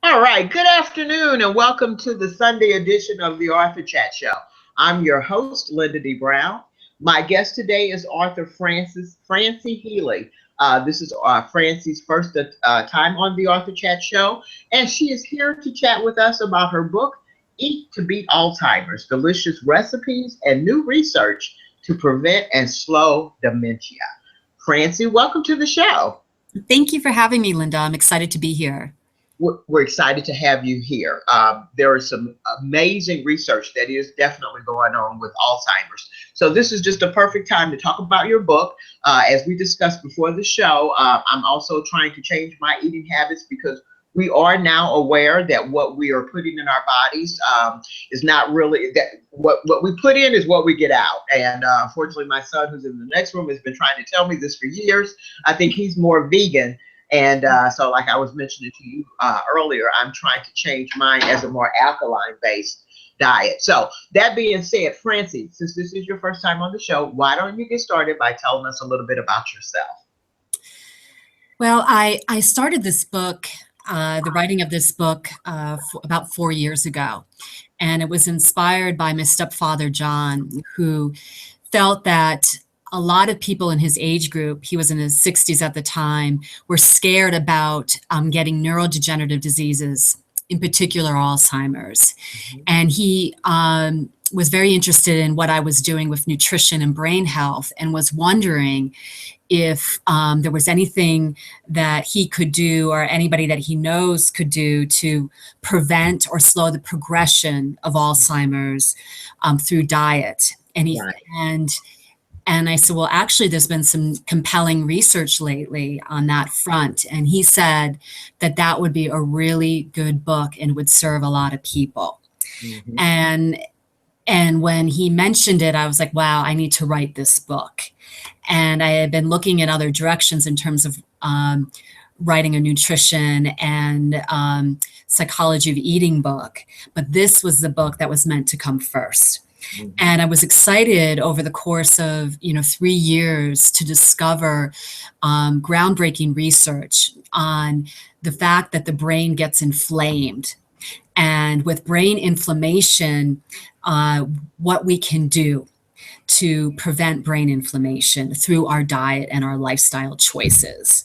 All right, good afternoon and welcome to the Sunday edition of the Author Chat Show. I'm your host, Lynda D. Brown. My guest today is author Francie Healey. This is Francie's first time on the Author Chat Show, and she is here to chat with us about her book, Eat to Beat Alzheimer's, Delicious Recipes and New Research to Prevent and Slow Dementia. Francie, welcome to the show. Thank you for having me, Linda. I'm excited to be here. We're excited to have you here. There is some amazing research that is definitely going on with Alzheimer's. So this is just a perfect time to talk about your book. As we discussed before the show, I'm also trying to change my eating habits because we are now aware that what we are putting in our bodies is not really that what we put in is what we get out. And unfortunately, my son, who's in the next room, has been trying to tell me this for years. I think he's more vegan. And so like I was mentioning to you earlier, I'm trying to change mine as a more alkaline-based diet. So that being said, Francie, since this is your first time on the show, why don't you get started by telling us a little bit about yourself? Well, I started this book, the writing of this book, about 4 years ago. And it was inspired by my stepfather, John, who felt that a lot of people in his age group, he was in his 60s at the time, were scared about getting neurodegenerative diseases, in particular Alzheimer's. And he was very interested in what I was doing with nutrition and brain health and was wondering if there was anything that he could do or anybody that he knows could do to prevent or slow the progression of Alzheimer's through diet. And he and I said, well, actually, there's been some compelling research lately on that front. And he said that that would be a really good book and would serve a lot of people. Mm-hmm. And when he mentioned it, I was like, wow, I need to write this book. And I had been looking in other directions in terms of writing a nutrition and psychology of eating book. But this was the book that was meant to come first. Mm-hmm. And I was excited over the course of 3 years to discover groundbreaking research on the fact that the brain gets inflamed. And with brain inflammation, what we can do to prevent brain inflammation through our diet and our lifestyle choices.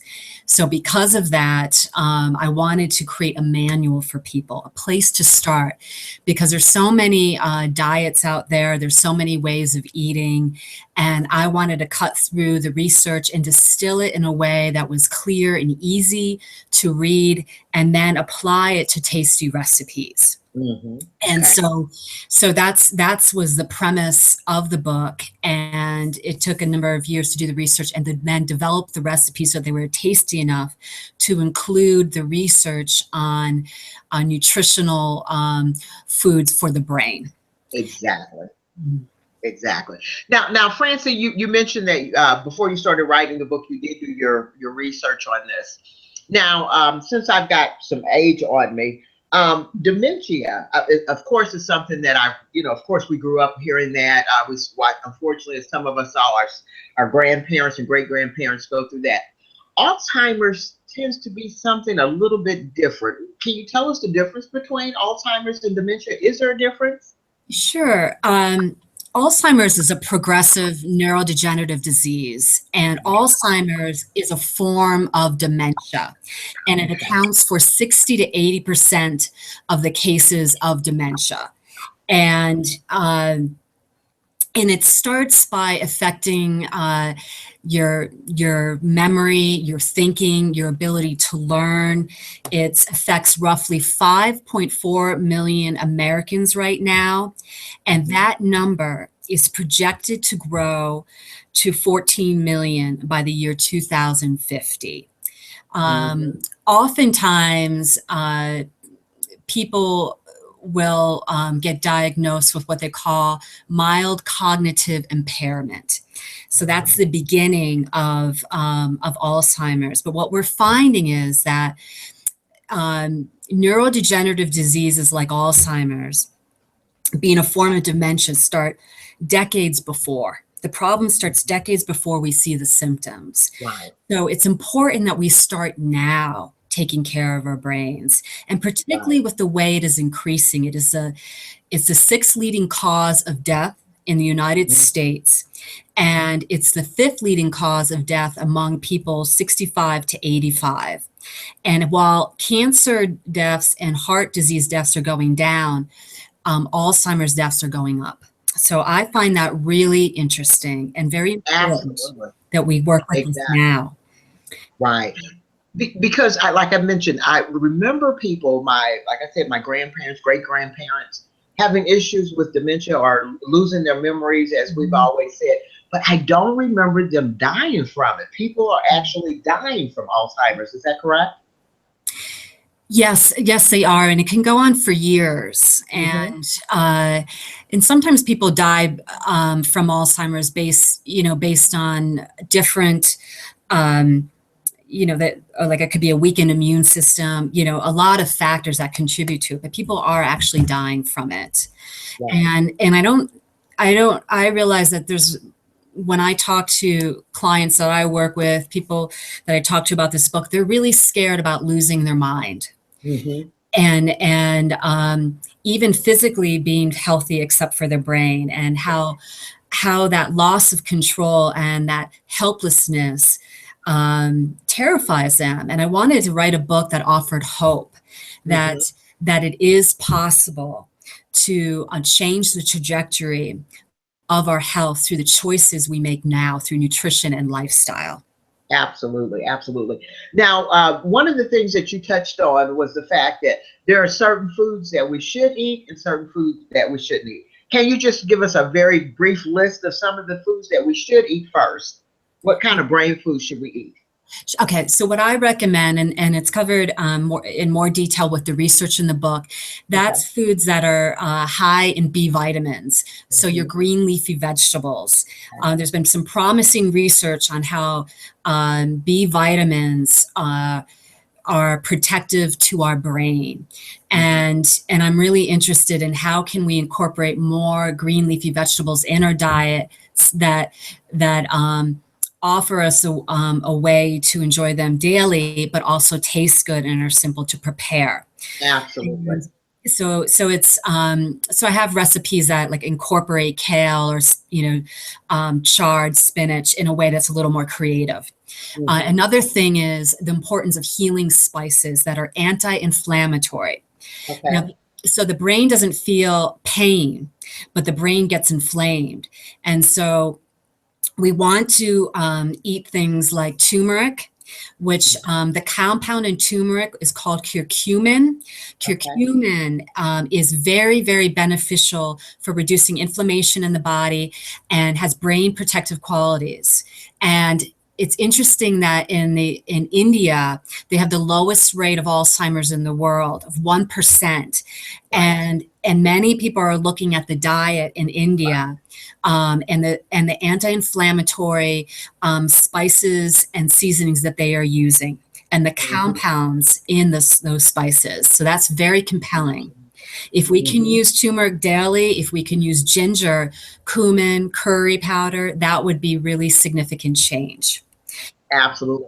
So because of that, I wanted to create a manual for people, a place to start, because there's so many diets out there. There's so many ways of eating. And I wanted to cut through the research and distill it in a way that was clear and easy to read, and then apply it to tasty recipes. Mm-hmm. And so that's was the premise of the book, and it took a number of years to do the research and then develop the recipes so they were tasty enough to include the research on nutritional foods for the brain. Exactly. Mm-hmm. Exactly. Now, Francie, you mentioned that before you started writing the book, you did do your research on this. Now, since I've got some age on me, dementia, of course, is something that of course, we grew up hearing that. Unfortunately, some of us saw our grandparents and great grandparents go through that. Alzheimer's tends to be something a little bit different. Can you tell us the difference between Alzheimer's and dementia? Is there a difference? Sure. Alzheimer's is a progressive neurodegenerative disease, and Alzheimer's is a form of dementia, and it accounts for 60 to 80% of the cases of dementia. And it starts by affecting your memory, your thinking, your ability to learn. It affects roughly 5.4 million Americans right now, and that number is projected to grow to 14 million by the year 2050. Oftentimes, people will get diagnosed with what they call mild cognitive impairment. So that's the beginning of Alzheimer's. But what we're finding is that neurodegenerative diseases like Alzheimer's, being a form of dementia, start decades before. The problem starts decades before we see the symptoms. Right. So it's important that we start now, taking care of our brains, and particularly with the way it is increasing. It's the sixth leading cause of death in the United States, and it's the fifth leading cause of death among people 65 to 85. And while cancer deaths and heart disease deaths are going down, Alzheimer's deaths are going up. So I find that really interesting and very important that we work with this now. Right. Because like I mentioned, I remember people, like I said, my grandparents, great grandparents, having issues with dementia or losing their memories, as we've always said, but I don't remember them dying from it. People are actually dying from Alzheimer's. Is that correct? Yes, they are, and it can go on for years. And sometimes people die from Alzheimer's based on different, that like it could be a weakened immune system. A lot of factors that contribute to it, but people are actually dying from it. Right. And I realize that when I talk to clients that I work with, people that I talk to about this book, they're really scared about losing their mind. And even physically being healthy except for their brain, and how that loss of control and that helplessness terrifies them. And I wanted to write a book that offered hope, that it is possible to change the trajectory of our health through the choices we make now through nutrition and lifestyle. Absolutely. Now, one of the things that you touched on was the fact that there are certain foods that we should eat and certain foods that we shouldn't eat. Can you just give us a very brief list of some of the foods that we should eat first? What kind of brain food should we eat? Okay, so what I recommend, and it's covered in more detail with the research in the book, that's foods that are high in B vitamins. So your green leafy vegetables. There's been some promising research on how B vitamins are protective to our brain. And I'm really interested in how can we incorporate more green leafy vegetables in our diet that offer us a way to enjoy them daily, but also taste good and are simple to prepare. Absolutely. So it's so I have recipes that like incorporate kale or charred spinach in a way that's a little more creative. Another thing is the importance of healing spices that are anti-inflammatory. Now, so the brain doesn't feel pain, but the brain gets inflamed, and so we want to eat things like turmeric, which the compound in turmeric is called curcumin. Curcumin is very, very beneficial for reducing inflammation in the body and has brain protective qualities. And it's interesting that in India, they have the lowest rate of Alzheimer's in the world of 1%. And many people are looking at the diet in India and the anti-inflammatory spices and seasonings that they are using and the compounds in those spices. So that's very compelling. If we can use turmeric daily, if we can use ginger, cumin, curry powder, that would be really significant change. Absolutely.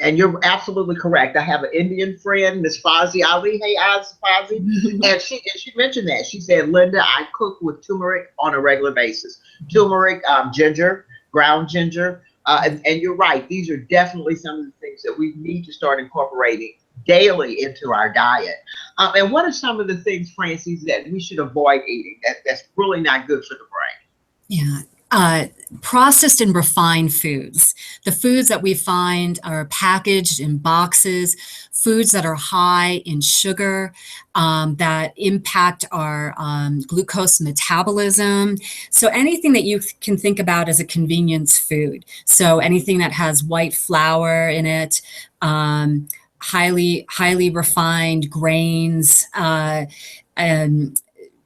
And you're absolutely correct. I have an Indian friend, Miss Fozzie Ali. Hey, Fozzie. And she mentioned that. She said, Lynda, I cook with turmeric on a regular basis. Turmeric, ginger, ground ginger. And you're right. These are definitely some of the things that we need to start incorporating daily into our diet. And what are some of the things, Francie, that we should avoid eating that's really not good for the brain? Yeah. Processed and refined foods. The foods that we find are packaged in boxes, foods that are high in sugar, that impact our glucose metabolism. So anything that you can think about as a convenience food. So anything that has white flour in it, highly refined grains,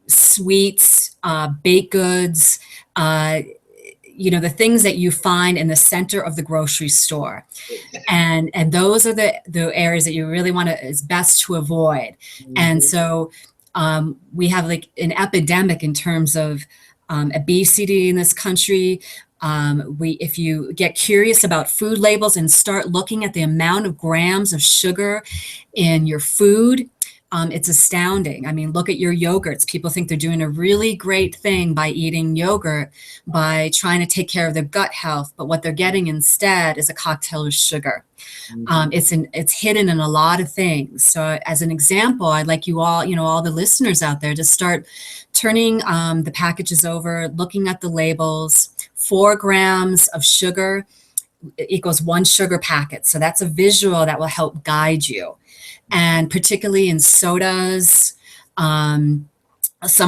sweets, baked goods, the things that you find in the center of the grocery store. And those are the areas that you really want to, it's best to avoid. And so we have like an epidemic in terms of obesity in this country. If you get curious about food labels and start looking at the amount of grams of sugar in your food, it's astounding. I mean, look at your yogurts. People think they're doing a really great thing by eating yogurt, by trying to take care of their gut health, but what they're getting instead is a cocktail of sugar. It's hidden in a lot of things. So as an example, I'd like you all, all the listeners out there, to start turning the packages over, looking at the labels. 4 grams of sugar equals 1 sugar packet. So that's a visual that will help guide you. And particularly in sodas, some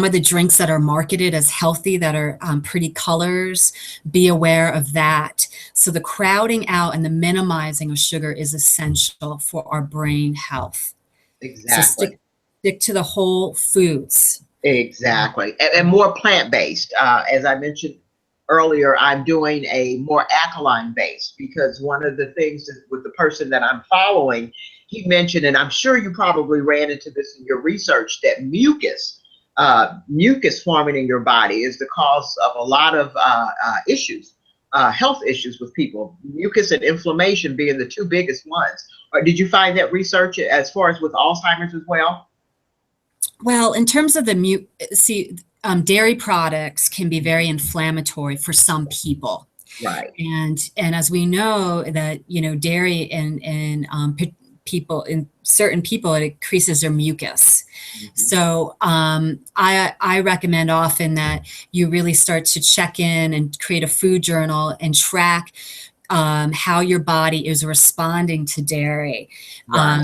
of the drinks that are marketed as healthy, that are pretty colors, be aware of that. So the crowding out and the minimizing of sugar is essential for our brain health. Exactly. So stick to the whole foods. Exactly. And more plant-based. As I mentioned earlier, I'm doing a more alkaline base, because one of the things with the person that I'm following, he mentioned, and I'm sure you probably ran into this in your research, that mucus forming in your body is the cause of a lot of issues, health issues with people. Mucus and inflammation being the 2 biggest ones. Or did you find that research as far as with Alzheimer's as well? Well, in terms of the dairy products can be very inflammatory for some people. Right. And as we know that, dairy in certain people, it increases their mucus. So I recommend often that you really start to check in and create a food journal and track how your body is responding to dairy,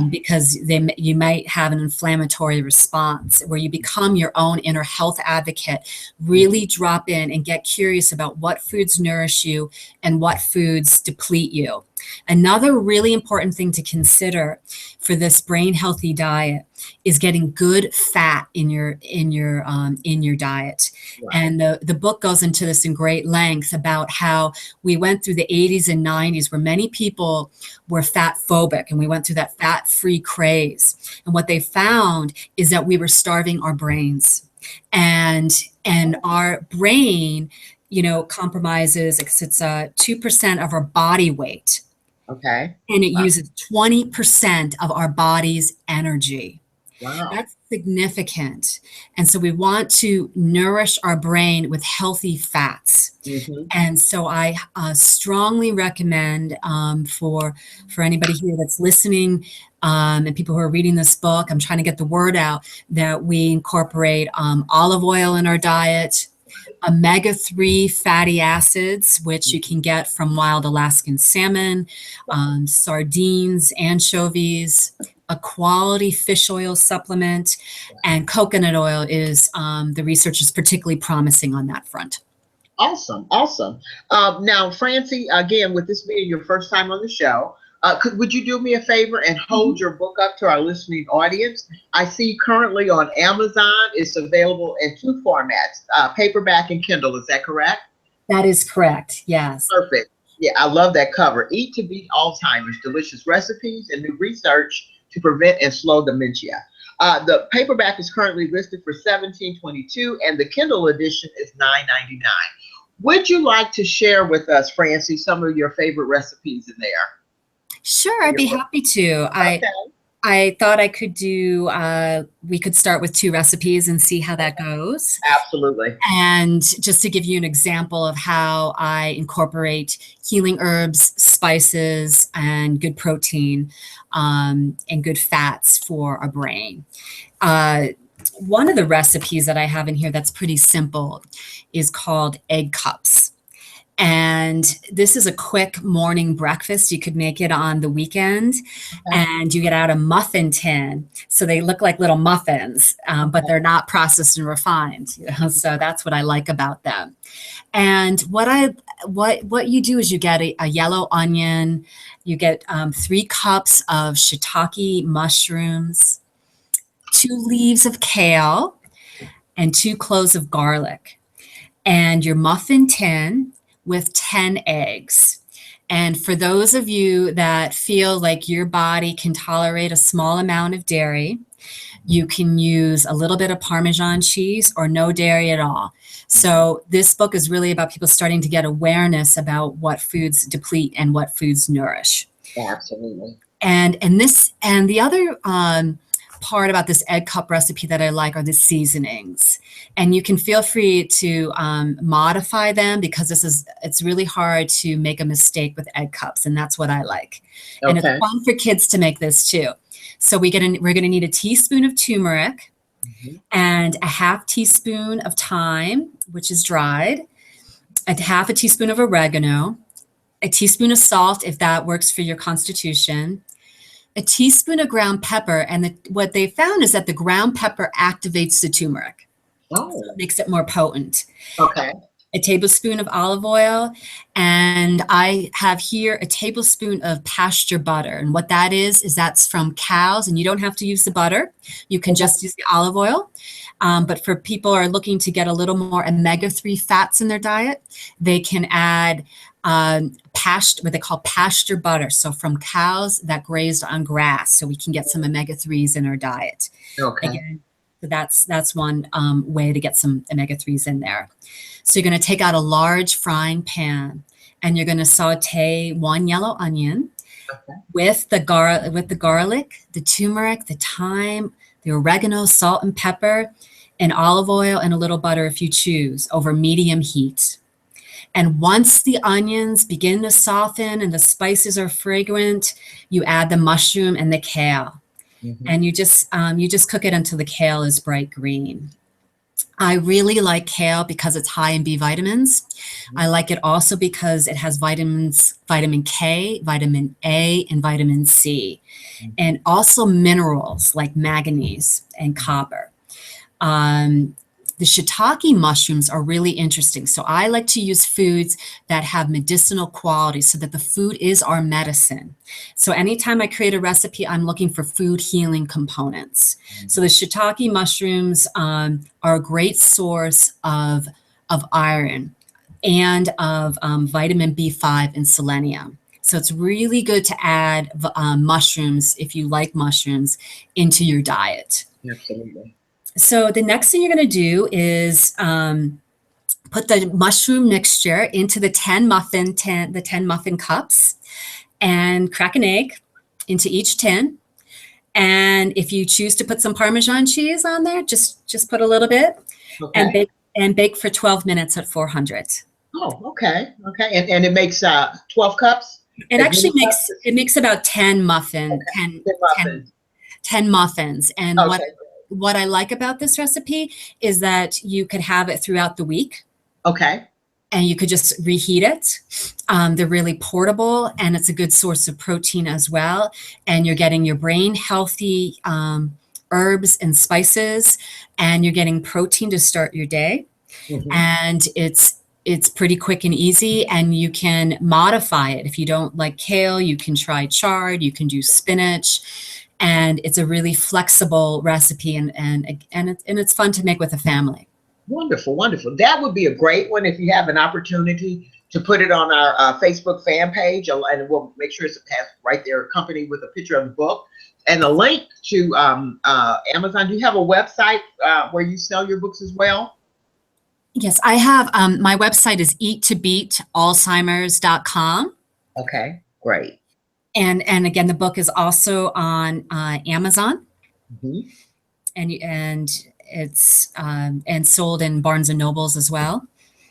because you might have an inflammatory response, where you become your own inner health advocate. Really drop in and get curious about what foods nourish you and what foods deplete you. Another really important thing to consider for this brain healthy diet is getting good fat in your diet. Right. And the book goes into this in great length about how we went through the 80s and 90s where many people were fat phobic, and we went through that fat-free craze. And what they found is that we were starving our brains, and our brain, compromises, it's 2% of our body weight. Okay. And it uses 20% of our body's energy. Wow. That's significant. And so we want to nourish our brain with healthy fats. And so I strongly recommend for anybody here that's listening, and people who are reading this book, I'm trying to get the word out, that we incorporate olive oil in our diet, omega-3 fatty acids, which you can get from wild Alaskan salmon, sardines, anchovies, a quality fish oil supplement, and coconut oil is, the research is particularly promising on that front. Awesome. Now, Francie, again, with this being your first time on the show, would you do me a favor and hold your book up to our listening audience? I see currently on Amazon it's available in 2 formats, paperback and Kindle. Is that correct? That is correct. Yes. Perfect. Yeah, I love that cover. Eat to Beat Alzheimer's: Delicious Recipes and New Research to Prevent and Slow Dementia. The paperback is currently listed for $17.22, and the Kindle edition is $9.99. Would you like to share with us, Francie, some of your favorite recipes in there? Sure, I'd be happy to. Okay. I thought I could do, we could start with 2 recipes and see how that goes. Absolutely. And just to give you an example of how I incorporate healing herbs, spices, and good protein, and good fats for our brain. One of the recipes that I have in here that's pretty simple is called egg cups. And this is a quick morning breakfast. You could make it on the weekend, and you get out a muffin tin. So they look like little muffins, but they're not processed and refined. So that's what I like about them. And what you do is you get a yellow onion, you get 3 cups of shiitake mushrooms, 2 leaves of kale, and 2 cloves of garlic, and your muffin tin with 10 eggs. And for those of you that feel like your body can tolerate a small amount of dairy, you can use a little bit of Parmesan cheese or no dairy at all. So this book is really about people starting to get awareness about what foods deplete and what foods nourish. Absolutely. And the other part about this egg cup recipe that I like are the seasonings. And you can feel free to modify them, because it's really hard to make a mistake with egg cups, and that's what I like. Okay. And it's fun for kids to make this too. So we're gonna need a teaspoon of turmeric, and a half teaspoon of thyme, which is dried, a half a teaspoon of oregano, a teaspoon of salt if that works for your constitution, a teaspoon of ground pepper, and what they found is that the ground pepper activates the turmeric. Oh. So it makes it more potent. Okay. A tablespoon of olive oil, and I have here a tablespoon of pasture butter. And what that is that's from cows, and you don't have to use the butter. You can just use the olive oil. But for people who are looking to get a little more omega-3 fats in their diet, they can add what they call pasture butter. So from cows that grazed on grass, so we can get some omega-3s in our diet. Okay. Again, so that's one way to get some omega-3s in there. So you're going to take out a large frying pan, and you're going to saute 1 yellow onion with the garlic, the turmeric, the thyme, the oregano, salt and pepper, and olive oil, and a little butter if you choose, over medium heat. And once the onions begin to soften and the spices are fragrant, you add the mushroom and the kale. And you just cook it until the kale is bright green. I really like kale because it's high in B vitamins. I like it also because it has vitamins, vitamin K, vitamin A, and vitamin C, and also minerals like manganese and copper. The shiitake mushrooms are really interesting. So I like to use foods that have medicinal qualities so that the food is our medicine. So anytime I create a recipe, I'm looking for food healing components. So the shiitake mushrooms are a great source of iron and of vitamin B5 and selenium. So it's really good to add mushrooms, if you like mushrooms, into your diet. Absolutely. So the next thing you're going to do is put the mushroom mixture into the 10 muffin cups, and crack an egg into each tin. And if you choose to put some Parmesan cheese on there, just put a little bit, and bake for 12 minutes at 400. Oh, okay. Okay. And it makes 12 cups? It actually makes about 10 muffins. 10 muffins. And what I like about this recipe is that you could have it throughout the week. Okay. And you could just reheat it. They're really portable, and it's a good source of protein as well. And you're getting your brain healthy herbs and spices, and you're getting protein to start your day. And it's pretty quick and easy, and you can modify it. If you don't like kale, you can try chard, you can do spinach. And it's a really flexible recipe, and it's fun to make with a family. Wonderful, wonderful. That would be a great one if you have an opportunity to put it on our Facebook fan page, and we'll make sure it's right there accompanied with a picture of the book and a link to Amazon. Do you have a website where you sell your books as well? Yes, I have. My website is eattobeatalzheimers.com. Okay, great. And again, the book is also on Amazon, and it's and sold in Barnes and Nobles as well.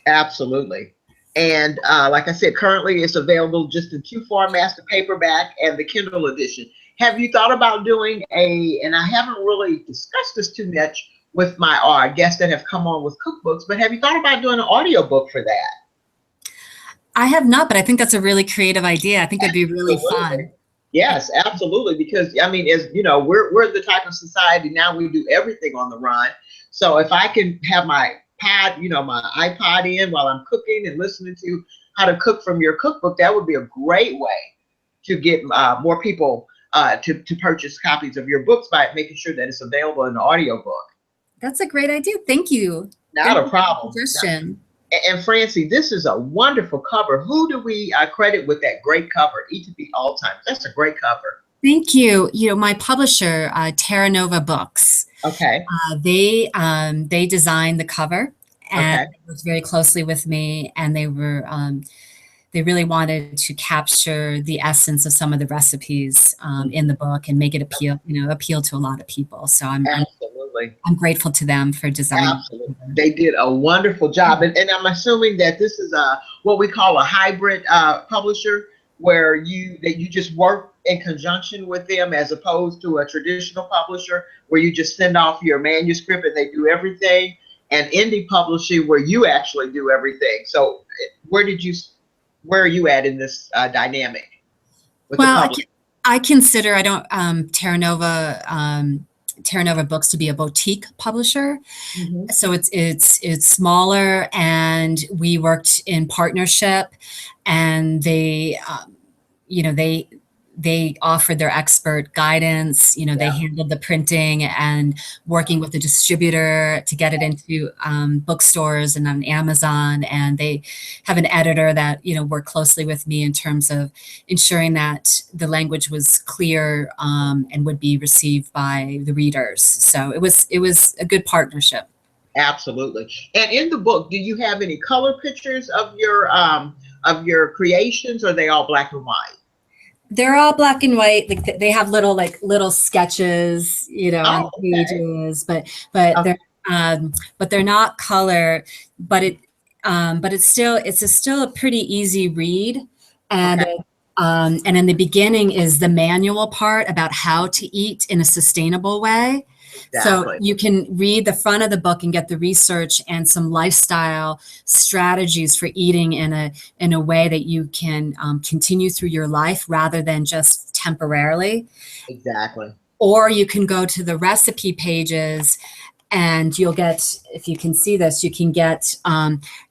Absolutely. And like I said, currently it's available just in 2 formats: the paperback and the Kindle edition. Have you thought about doing and I haven't really discussed this too much with my guests that have come on with cookbooks, but have you thought about doing an audiobook for that? I have not, but I think that's a really creative idea. I think it'd be really fun. Yes, absolutely. Because I mean, as you know, we're the type of society now, we do everything on the run. So if I can have my my iPod in while I'm cooking and listening to how to cook from your cookbook, that would be a great way to get more people to purchase copies of your books by making sure that it's available in the audiobook. That's a great idea. Thank you. Not a problem. Suggestion. And Francie, this is a wonderful cover. Who do we credit with that great cover? To Beat Alzheimer. That's a great cover. Thank you. You know, my publisher, Terra Nova Books, Okay. they designed the cover and Okay. worked very closely with me, and they really wanted to capture the essence of some of the recipes in the book and make it appeal to a lot of people. So Absolutely. I'm grateful to them for designing. Absolutely. They did a wonderful job. And I'm assuming that this is what we call a hybrid publisher, where you just work in conjunction with them, as opposed to a traditional publisher where you just send off your manuscript and they do everything, and indie publishing where you actually do everything. So where are you at in this dynamic with the publisher? I consider Terra Nova Books to be a boutique publisher. Mm-hmm. So it's smaller, and we worked in partnership, and they offered their expert guidance. They handled the printing and working with the distributor to get it into bookstores and on Amazon. And they have an editor that, worked closely with me in terms of ensuring that the language was clear and would be received by the readers. So it was a good partnership. Absolutely. And in the book, do you have any color pictures of your creations, or are they all black and white? They're all black and white. Like they have little sketches, on pages, but Okay. they're not color. But it's still a pretty easy read. And Okay. And in the beginning is the manual part about how to eat in a sustainable way. Exactly. So you can read the front of the book and get the research and some lifestyle strategies for eating in a way that you can continue through your life rather than just temporarily. Exactly. Or you can go to the recipe pages and you'll get, if you can see this, you can get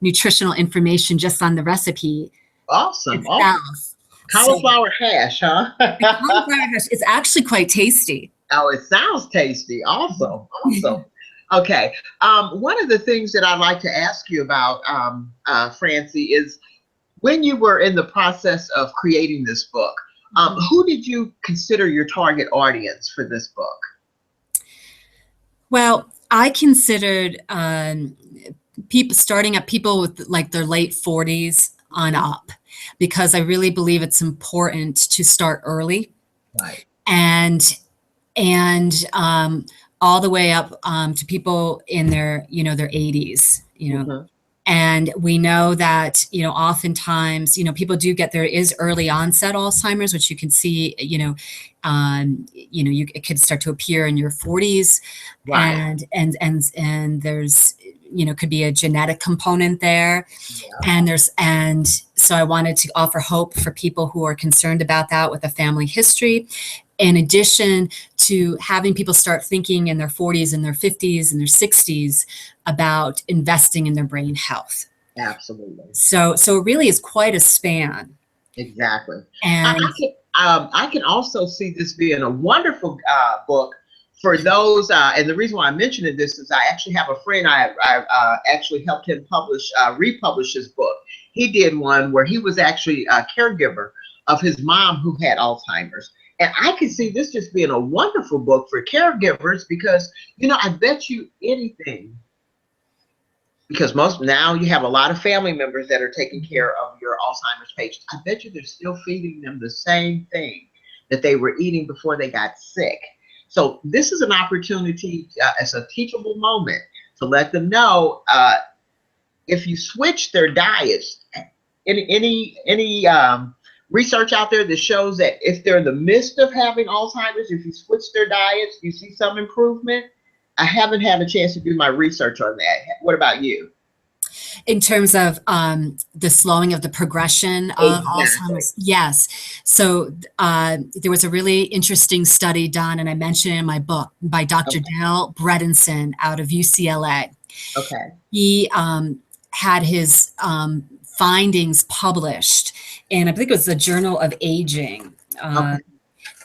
nutritional information just on the recipe. Awesome. Cauliflower hash, huh? Cauliflower hash is actually quite tasty. Oh, it sounds tasty. Awesome. Awesome. Okay. One of the things that I'd like to ask you about, Francie, is when you were in the process of creating this book, who did you consider your target audience for this book? Well, I considered people with like their late 40s on up, because I really believe it's important to start early. Right. And all the way up to people in their 80s, Mm-hmm. And we know that, oftentimes, people there is early onset Alzheimer's, which you can see, it could start to appear in your 40s. Right. And there's, could be a genetic component there. Yeah. And so I wanted to offer hope for people who are concerned about that with a family history, in addition to having people start thinking in their 40s and their 50s and their 60s about investing in their brain health. Absolutely. So it really is quite a span. Exactly. And I can also see this being a wonderful book for those, and the reason why I'm mentioning this is I actually have a friend, I actually helped him republish his book. He did one where he was actually a caregiver of his mom who had Alzheimer's. And I can see this just being a wonderful book for caregivers because, I bet you anything, because now you have a lot of family members that are taking care of your Alzheimer's patients. I bet you they're still feeding them the same thing that they were eating before they got sick. So this is an opportunity as a teachable moment to let them know if you switch their diets, any research out there that shows that if they're in the midst of having Alzheimer's, if you switch their diets, you see some improvement. I haven't had a chance to do my research on that. What about you? In terms of the slowing of the progression of Alzheimer's? Yes. So there was a really interesting study done, and I mentioned it in my book, by Dr. Dale Bredinson out of UCLA. Okay. He had his findings published, and I think it was the Journal of Aging. Okay.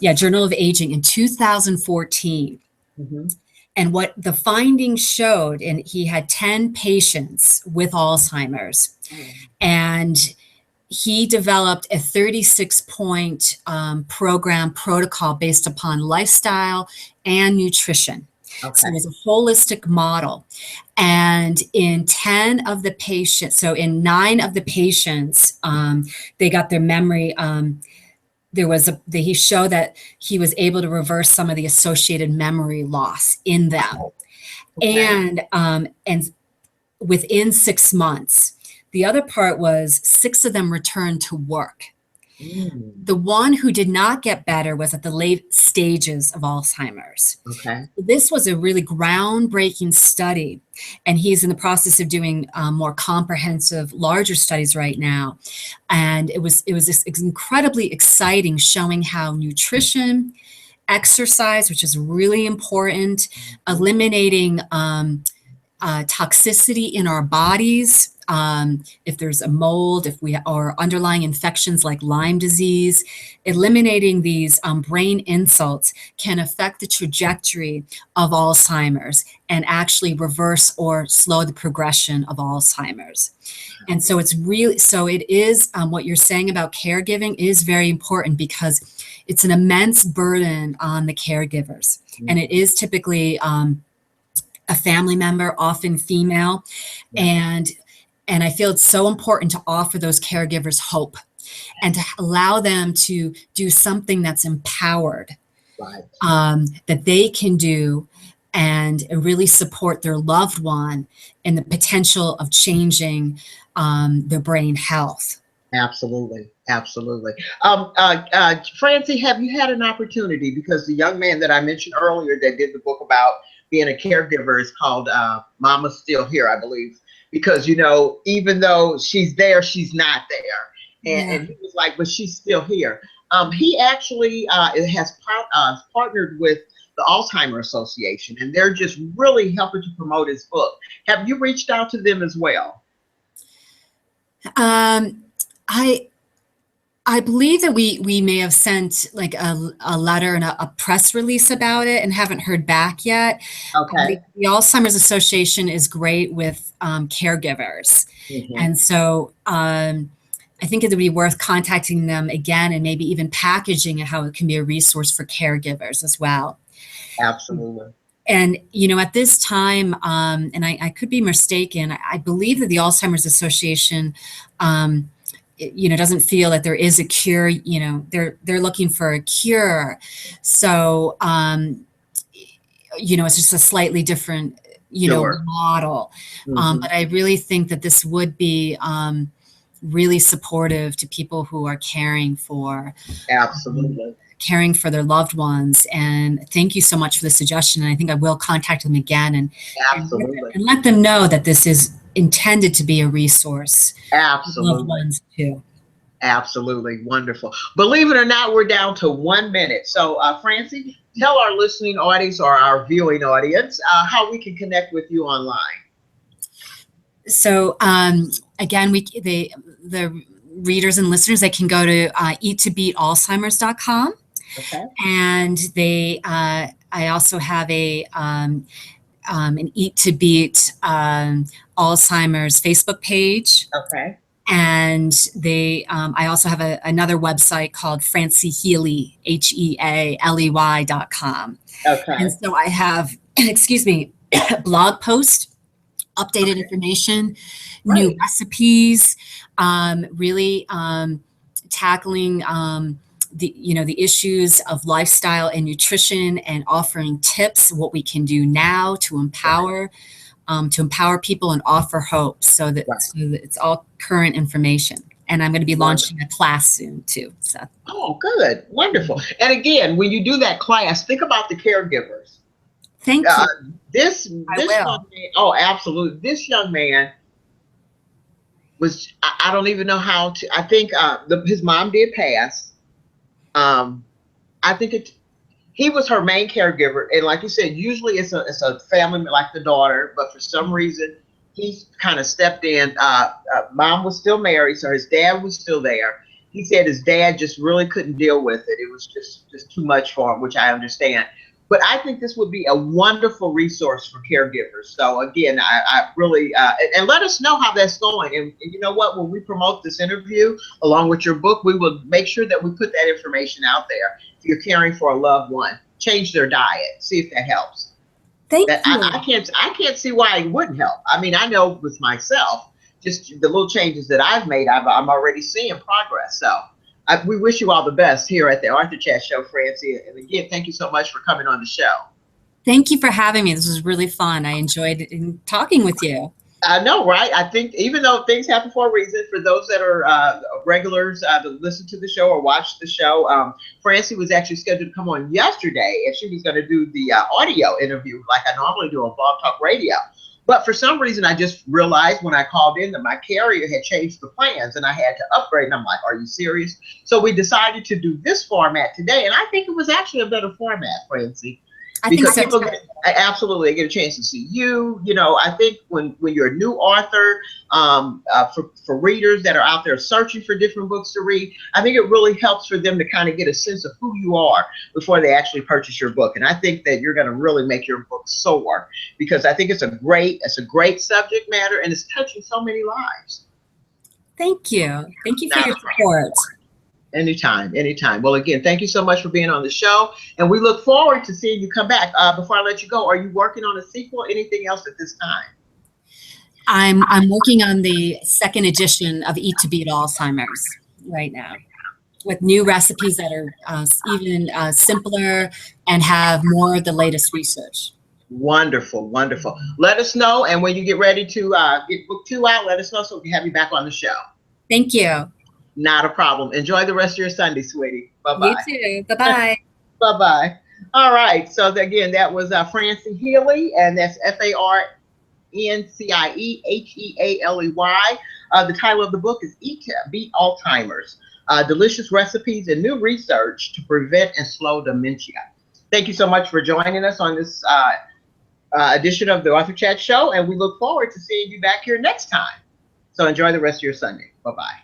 Yeah, Journal of Aging in 2014. Mhm. And what the findings showed, and he had 10 patients with Alzheimer's, Oh, and he developed a 36-point program protocol based upon lifestyle and nutrition. So it okay. was a holistic model. And in 10 of the patients, so in 9 of the patients, they got their memory. He showed that he was able to reverse some of the associated memory loss in them. Oh, okay. And within 6 months. The other part was 6 of them returned to work. Mm, The one who did not get better was at the late stages of Alzheimer's. okay. This was a really groundbreaking study, and he's in the process of doing more comprehensive, larger studies right now. And it was this incredibly exciting, showing how nutrition, exercise, which is really important, Mhm. eliminating toxicity in our bodies. If there's a mold, if we or underlying infections like Lyme disease, eliminating these brain insults can affect the trajectory of Alzheimer's and actually reverse or slow the progression of Alzheimer's. And so it is what you're saying about caregiving is very important because it's an immense burden on the caregivers. And it is typically a family member, often female, Yeah, and I feel it's so important to offer those caregivers hope and to allow them to do something that's empowered, right. that they can do and really support their loved one in the potential of changing their brain health. Absolutely. Absolutely. Francie, have you had an opportunity? Because the young man that I mentioned earlier that did the book about being a caregiver is called Mama's Still Here, I believe. Because, even though she's there, she's not there. And, Yeah. and he was like, but she's still here. He actually has partnered with the Alzheimer Association, and they're just really helping to promote his book. Have you reached out to them as well? Um, I I believe that we may have sent like a letter and a press release about it and haven't heard back yet. Okay. The Alzheimer's Association is great with caregivers. Hmm. And so I think it would be worth contacting them again and maybe even packaging it how it can be a resource for caregivers as well. Absolutely. And, at this time, and I could be mistaken, I believe that the Alzheimer's Association, doesn't feel that there is a cure. They're looking for a cure. So, it's just a slightly different, Sure. model. Hmm. But I really think that this would be really supportive to people who are um, Absolutely. caring for their loved ones. And thank you so much for the suggestion. And I think I will contact them again Absolutely. and let them know that this is intended to be a resource for loved Absolutely. ones too. Absolutely. Wonderful. Believe it or not, we're down to 1 minute. So, Francie, tell our listening audience or our viewing audience how we can connect with you online. So again, the readers and listeners, they can go to eattobeatalzheimers.com, Okay. and I also have an Eat to Beat Alzheimer's Facebook page, Okay. and I also have another website called Francie Healey, HEALEY.com. And Okay. so I have, excuse me, blog posts, updated Okay. information, new Great. recipes, really tackling the issues of lifestyle and nutrition, and offering tips what we can do now Right. to empower people and offer hope, Right. so that it's all current information. And I'm going to be Wonderful. launching a class soon too. So Oh, good. Wonderful. And again, when you do that class, think about the caregivers. thank Uh, you. I this young will. man, oh, absolutely. This young man I don't even know how to, I think his mom did pass. Um, I think he was her main caregiver, and like you said, usually it's a family like the daughter, but for some reason he kind of stepped in. Mom was still married, so his dad was still there. He said his dad just really couldn't deal with it. It was just too much for him, which I understand. But I think this would be a wonderful resource for caregivers. So again, I really, and let us know how that's going. And you know what, when we promote this interview along with your book, we will make sure that we put that information out there. If you're caring for a loved one, change their diet, see if that helps. Thank That you. I can't see why it wouldn't help. I mean, I know with myself, just the little changes that I've made, I'm already seeing progress. So we wish you all the best here at the Arthur Chat Show, Francie. And again, thank you so much for coming on the show. Thank you for having me. This was really fun. I enjoyed talking with you. I know, right? I think even though things happen for a reason, for those that are regulars that listen to the show or watch the show, Francie was actually scheduled to come on yesterday, and she was going to do the audio interview like I normally do on Blog Talk Radio. But for some reason, I just realized when I called in that my carrier had changed the plans and I had to upgrade. And I'm like, are you serious? So we decided to do this format today. And I think it was actually a better format, Francie. Because people absolutely get a chance to see you. You know, I think when you're a new author, for readers that are out there searching for different books to read, I think it really helps for them to kind of get a sense of who you are before they actually purchase your book. And I think that you're going to really make your book soar, because I think it's a great subject matter and it's touching so many lives. Thank you. Thank you for your support. Anytime, anytime. Well, again, thank you so much for being on the show, and we look forward to seeing you come back. Before I let you go, are you working on a sequel? Anything else at this time? I'm working on the second edition of To Beat Alzheimer's right now, with new recipes that are even simpler and have more of the latest research. Wonderful, wonderful. Let us know, and when you get ready to get book 2 out, let us know so we can have you back on the show. Thank you. Not a problem. Enjoy the rest of your Sunday, sweetie. Bye-bye. You too. Bye-bye. Bye-bye. All right. So again, that was Francie Healey, and that's FrancieHealey. The title of the book is To Beat Alzheimer's, Delicious Recipes and New Research to Prevent and Slow Dementia. Thank you so much for joining us on this edition of the Arthur Chat Show, and we look forward to seeing you back here next time. So enjoy the rest of your Sunday. Bye-bye.